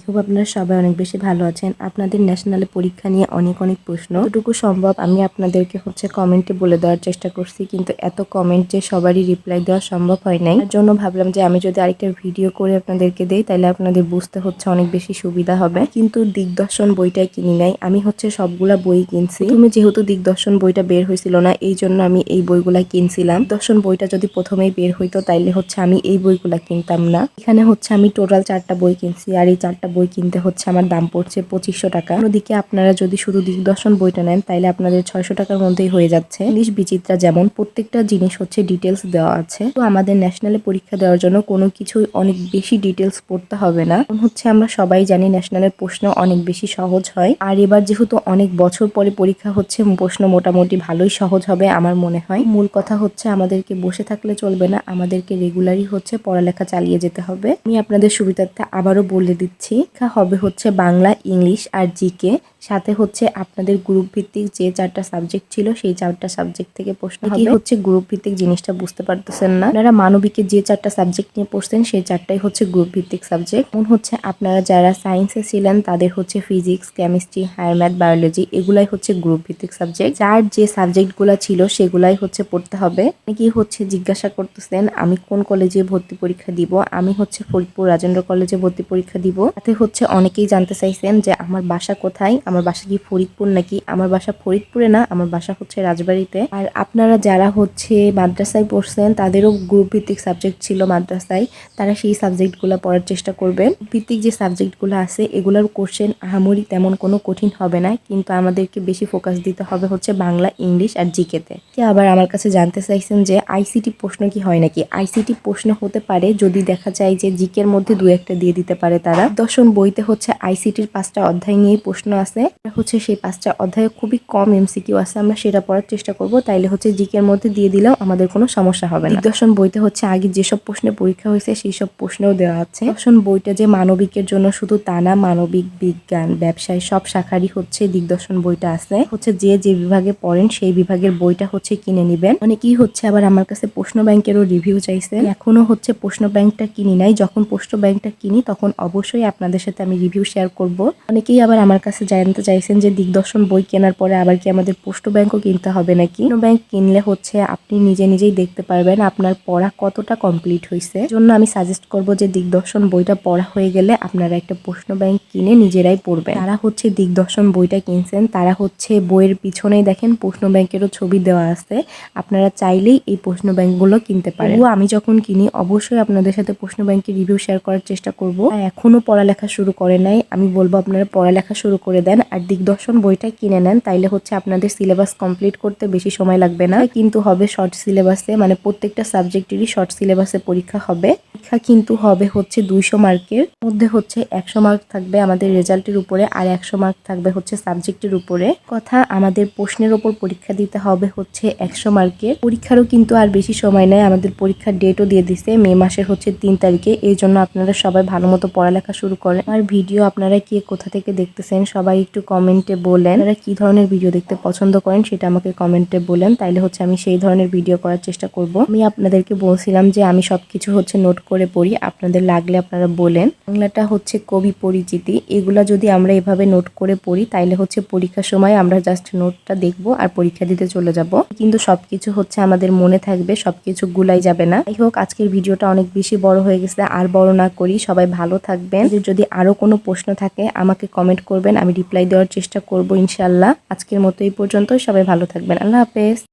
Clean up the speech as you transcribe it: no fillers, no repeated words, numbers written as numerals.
খুব আপনারা সবাই অনেক বেশি ভালো আছেন। আপনাদের ন্যাশনালে পরীক্ষা নিয়ে অনেক অনেক প্রশ্ন, যতটুকু সম্ভব আমি আপনাদেরকে কমেন্টে বলে দেওয়ার চেষ্টা করছি, কিন্তু এত কমেন্ট যে সবারই রিপ্লাই দেওয়া সম্ভব হয় নাই। তার জন্য ভাবলাম যে আমি যদি আরেকটা ভিডিও করে আপনাদেরকে দেই তাহলে আপনাদের বুঝতে অনেক বেশি সুবিধা হবে। কিন্তু দিগদর্শন বইটাই কিনি নাই, আমি সবগুলা বই কিনছি। তুমি যেহেতু দিগদর্শন বইটা বের হয়েছিল না, এই জন্য আমি এই বইগুলা কিনছিলাম। দর্শন বইটা যদি প্রথমেই বের হইতো তাইলে আমি এই বইগুলা কিনতাম না। এখানে আমি টোটাল 4টা বই কিনছি, আর এই 4টা বই কিনতে আমার দাম পড়ছে 2500 টাকা। অন্যদিকে আপনারা যদি শুধু দিগদর্শন বইটা নেন তাইলে আপনাদের 600 টাকার মধ্যেই হয়ে যাচ্ছে। ইংলিশ বিচিত্রা যেমন প্রত্যেকটা জিনিস ডিটেলস দেওয়া আছে। তো আমাদের ন্যাশনালে পরীক্ষা দেওয়ার জন্য কোনো কিছুই অনেক বেশি ডিটেলস পড়তে হবে না। আমরা সবাই জানি ন্যাশনালের প্রশ্ন অনেক বেশি সহজ হয়, আর এবার যেহেতু অনেক বছর পরে পরীক্ষা হচ্ছে, প্রশ্ন মোটামুটি ভালোই সহজ হবে আমার মনে হয়। মূল কথা আমাদেরকে বসে থাকলে চলবে না, আমাদেরকে রেগুলারই পড়ালেখা চালিয়ে যেতে হবে। আমি আপনাদের সুবিধার্থে আবারও বলে দিচ্ছি, হবে বাংলা, ইংলিশ আর জিকে, সাথে আপনাদের গ্রুপ ভিত্তিক যে 4টা সাবজেক্ট ছিল সেই 4টা সাবজেক্ট থেকে প্রশ্ন হবে। গ্রুপ ভিত্তিক জিনিসটা বুঝতে পারতেছেন না, আপনারা মানবিকে যে 4টা সাবজেক্ট নিয়ে পড়ছেন সেই 4টাই গ্রুপ ভিত্তিক সাবজেক্ট। আপনারা যারা সায়েন্সে ছিলেন তাদের physics, chemistry, higher math, biology এগুলাই গ্রুপ ভিত্তিক সাবজেক্ট। যার যে সাবজেক্টগুলো ছিল সেগুলাই পড়তে হবে। অনেকেই জিজ্ঞাসা করতেছেন আমি কোন কলেজে ভর্তি পরীক্ষা দিব। আমি ফরিদপুর রাজেন্দ্র কলেজে ভর্তি পরীক্ষা দিব। তাতে অনেকেই জানতে চাইছেন যে আমার বাসা কোথায়, আমার বাসা কি ফরিদপুর নাকি। আমার বাসা ফরিদপুরে না, আমার বাসা রাজবাড়িতে। আর আপনারা যারা মাদ্রাসায় পড়ছেন তাদেরও গ্রুপ ভিত্তিক সাবজেক্ট ছিল মাদ্রাসায়, তারা সেই সাবজেক্টগুলো পড়ার চেষ্টা করবেন। ভিত্তিক যে সাবজেক্টগুলো আছে এগুলোর কোশ্চেন আহামরি তেমন কোনো কঠিন হবে না, কিন্তু আমাদেরকে বেশি ফোকাস দিতে হবে বাংলা, ইংলিশ আর জিকেতে। আবার আমার কাছে জানতে চাইছেন যে আইসিটি প্রশ্ন কি হয় নাকি। আইসিটি প্রশ্ন হতে পারে যদি দেখা যায় যে জিকের মধ্যে 2-1টা দিয়ে দিতে পারে তারা। দর্শন বইতে আইসিটির 5টা অধ্যায় নিয়ে প্রশ্ন আছে, সেই 5টা অধ্যায়ে খুবই কম এমসিকিউ আছে, আমরা সেটা পড়ার চেষ্টা করব। তাইলে জিকের মধ্যে দিয়ে দিলেও আমাদের কোনো সমস্যা হবে না। দর্শন বইতে আগে যেসব প্রশ্নে পরীক্ষা হয়েছে সেই সব প্রশ্নও দেওয়া আছে। দর্শন বইটা যে মানবিকের জন্য শুধু তা না, মানবিক, বিজ্ঞান, ব্যবসায় সব শাখারই দিগদর্শন বইটা আছে। যে যে বিভাগে পড়েন সেই বিভাগের বইটা কিনে নিবেন। অনেকেই আবার আমার কাছে প্রশ্ন ব্যাংকেরও রিভিউ চাইছেন। এখনো প্রশ্ন ব্যাংকটা কিনি নাই, যখন প্রশ্ন ব্যাংকটা কিনি তখন অবশ্যই আপনাদের সাথে আমি রিভিউ শেয়ার করব। অনেকেই আবার আমার কাছে জানতে চাইছেন যে দিগদর্শন বই কেনার পরে আবার কি আমাদের প্রশ্ন ব্যাংকও কিনতে হবে নাকি। প্রশ্ন ব্যাংক কিনলে আপনি নিজেই দেখতে পারবেন আপনার পড়া কতটা কমপ্লিট হয়েছে। জন্য আমি সাজেস্ট করব যে দিগদর্শন বইটা পড়া হয়ে গেলে আপনারা একটা প্রশ্ন ব্যাংক কিনে নিজেরাই পড়বেন। তারা দিগদর্শন বইটা কিনছেন তারা বইয়ের পিছনেই দেখেন প্রশ্ন ব্যাংকেরও ছবি দেওয়া আছে, আপনারা চাইলেই এই প্রশ্ন ব্যাংকগুলো কিনতে পারেন। আমি যখন কিনি অবশ্যই আপনাদের সাথে প্রশ্ন ব্যাংকের রিভিউ শেয়ার করার চেষ্টা করব। এখনো পড়ালেখা শুরু করে নাই, আমি বলবো আপনারা পড়ালেখা শুরু করে দেন আর দিগদর্শন বইটা কিনে নেন, তাইলে আপনাদের সিলেবাস কমপ্লিট করতে বেশি সময় লাগবে না। কিন্তু হবে শর্ট সিলেবাসে, মানে প্রত্যেকটা সাবজেক্টেরই শর্ট সিলেবাসে পরীক্ষা হবে। পরীক্ষা কিন্তু হবে 200 মার্কের মধ্যে 100 মার্ক থাকবে আমাদের রেজাল্টের উপরে, আর 100 মার্ক থাকবে সাবজেক্টের উপরে। কথা আমাদের প্রশ্নের উপর পরীক্ষা দিতে হবে 100 মার্কের। পরীক্ষারও কিন্তু আর বেশি সময় নেই, আমাদের পরীক্ষার ডেটও দিয়ে দিছে মে মাসের 3 তারিখে। এই জন্য আপনারা সবাই ভালো মতো পড়ালেখা শুরু করেন। আর ভিডিও আপনারা কে কোথা থেকে দেখতেছেন সবাই একটু কমেন্টে বলেন। আপনারা কি ধরনের ভিডিও দেখতে পছন্দ করেন সেটা আমাকে কমেন্টে বলেন, তাইলে আমি সেই ধরনের ভিডিও করার চেষ্টা করব। আমি আপনাদেরকে বলছিলাম যে আমি সবকিছু নোট করে পড়ি, আপনাদের লাগলে আপনারা বলেন। বাংলাটা কবি পরিচিতি, এগুলা যদি আমরা এভাবে নোট করে পড়ি তাইলে পরীক্ষার সময় আমরা জাস্ট নোটটা দেখবো আর পরীক্ষা দিতে চলে যাব। কিন্তু সবকিছু আমাদের মনে থাকবে, সবকিছু গুলাই যাবে না। যাই হোক, আজকের ভিডিওটা অনেক বেশি বড় হয়ে গেছে, আর বড় না করি। সবাই ভালো থাকবেন। যদি আরো কোনো প্রশ্ন থাকে আমাকে কমেন্ট করবেন, আমি রিপ্লাই দেওয়ার চেষ্টা করব ইনশাআল্লাহ। আজকের মতো এই পর্যন্ত, সবাই ভালো থাকবেন। আল্লাহ হাফেজ।